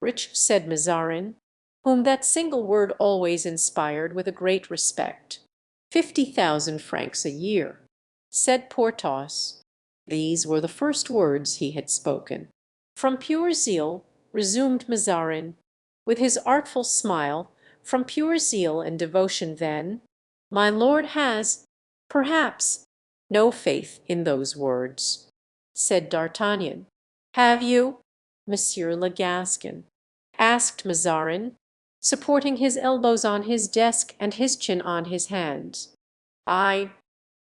Rich, said Mazarin, whom that single word always inspired with a great respect. 50,000 francs a year, said Porthos. These were the first words he had spoken. From pure zeal, resumed Mazarin, with his artful smile, from pure zeal and devotion, then, my lord has, perhaps, no faith in those words, said D'Artagnan. Have you, Monsieur le Gascon? Asked Mazarin, supporting his elbows on his desk and his chin on his hands. I,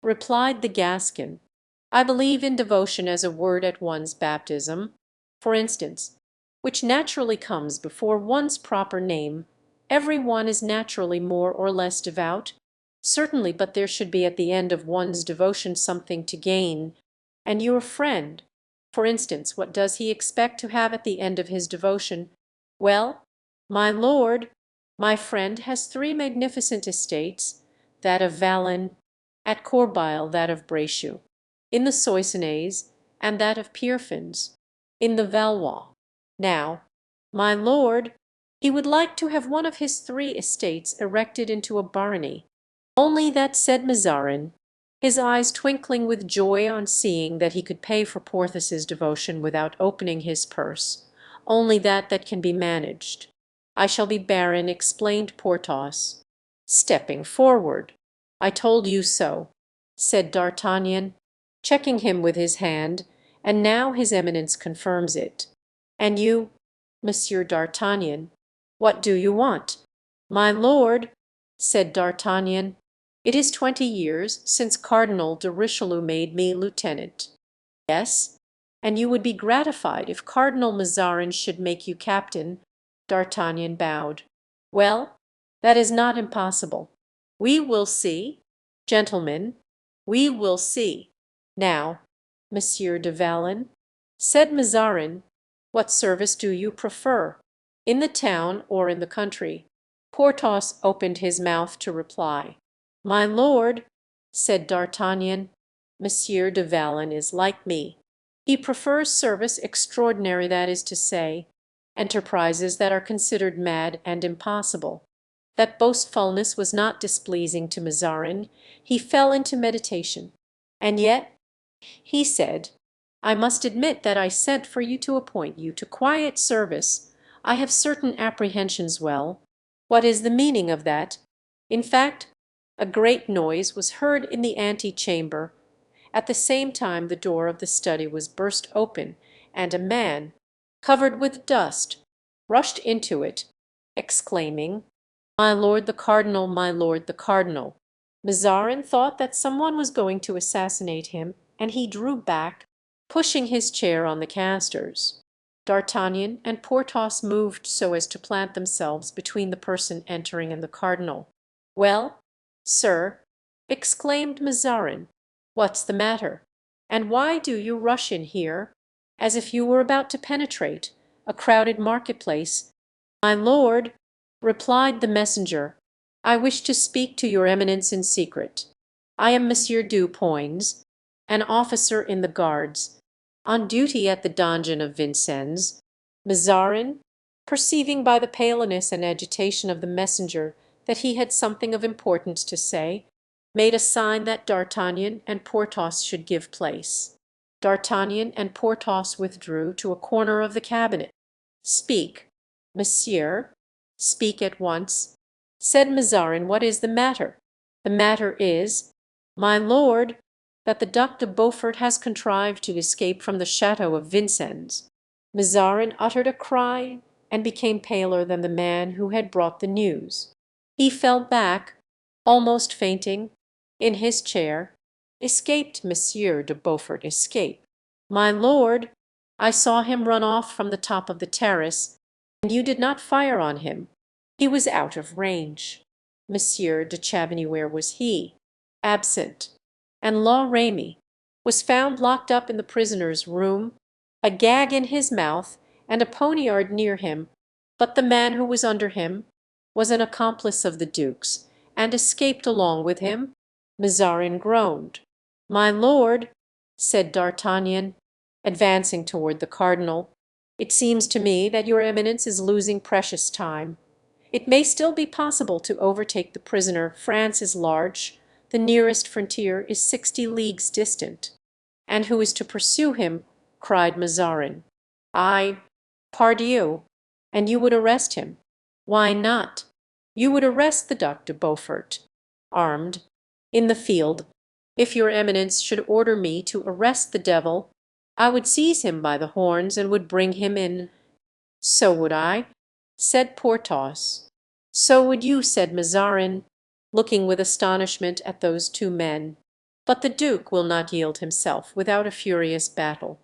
replied the Gascon, I believe in devotion as a word at one's baptism, for instance, which naturally comes before one's proper name. Every one is naturally more or less devout, certainly, but there should be at the end of one's devotion something to gain. And your friend, for instance, what does he expect to have at the end of his devotion? Well, my lord, my friend has 3 magnificent estates, that of Valin, at Corbeil that of Brachou, in the Soissonnais, and that of Pierrefonds, in the Valois. Now, my lord, he would like to have one of his 3 estates erected into a barony. Only that, said Mazarin, his eyes twinkling with joy on seeing that he could pay for Porthos's devotion without opening his purse, only that can be managed. I shall be baron, explained Porthos, stepping forward. I told you so, said D'Artagnan, checking him with his hand, and now his eminence confirms it. And you, Monsieur D'Artagnan, what do you want? My lord, said D'Artagnan, it is 20 years since Cardinal de Richelieu made me lieutenant. Yes, and you would be gratified if Cardinal Mazarin should make you captain. D'Artagnan bowed. Well, that is not impossible. We will see, gentlemen, we will see. Now, Monsieur de Valin, said Mazarin, what service do you prefer, in the town or in the country? Porthos opened his mouth to reply. My lord, said D'Artagnan, Monsieur de Valin is like me. He prefers service extraordinary, that is to say, enterprises that are considered mad and impossible. That boastfulness was not displeasing to Mazarin. He fell into meditation. And yet, he said, I must admit that I sent for you to appoint you to quiet service. I have certain apprehensions. Well, what is the meaning of that? In fact, a great noise was heard in the ante-chamber. At the same time the door of the study was burst open, and a man, covered with dust, rushed into it, exclaiming, My lord the cardinal, my lord the cardinal. Mazarin thought that someone was going to assassinate him, and he drew back, pushing his chair on the casters. D'Artagnan and Porthos moved so as to plant themselves between the person entering and the cardinal. Well, sir, exclaimed Mazarin, what's the matter? And why do you rush in here, as if you were about to penetrate a crowded marketplace? My lord, replied the messenger, I wish to speak to your eminence in secret. I am Monsieur Dupoins, an officer in the guards, on duty at the donjon of Vincennes. Mazarin, perceiving by the paleness and agitation of the messenger that he had something of importance to say, made a sign that D'Artagnan and Porthos should give place. D'Artagnan and Porthos withdrew to a corner of the cabinet. Speak, monsieur, speak at once, said Mazarin. What is the matter? The matter is, my lord, that the Duc de Beaufort has contrived to escape from the chateau of Vincennes. Mazarin uttered a cry and became paler than the man who had brought the news. He fell back, almost fainting, in his chair. Escaped, Monsieur de Beaufort, escape. My lord, I saw him run off from the top of the terrace, and you did not fire on him. He was out of range. Monsieur de Chavigny, where was he? Absent. And La Ramee was found locked up in the prisoner's room, a gag in his mouth and a poniard near him, but the man who was under him was an accomplice of the duke's, and escaped along with him. Mazarin groaned. My lord, said D'Artagnan, advancing toward the cardinal, It seems to me that your Eminence is losing precious time. It may still be possible to overtake the prisoner. France is large, the nearest frontier is 60 leagues distant." "And who is to pursue him?" cried Mazarin. "I, pardieu! And you would arrest him?" "Why not? You would arrest the Duc de Beaufort, armed, in the field. If your Eminence should order me to arrest the devil, I would seize him by the horns and would bring him in." "So would I," said Porthos. "So would you," said Mazarin, looking with astonishment at those two men. "But the duke will not yield himself without a furious battle.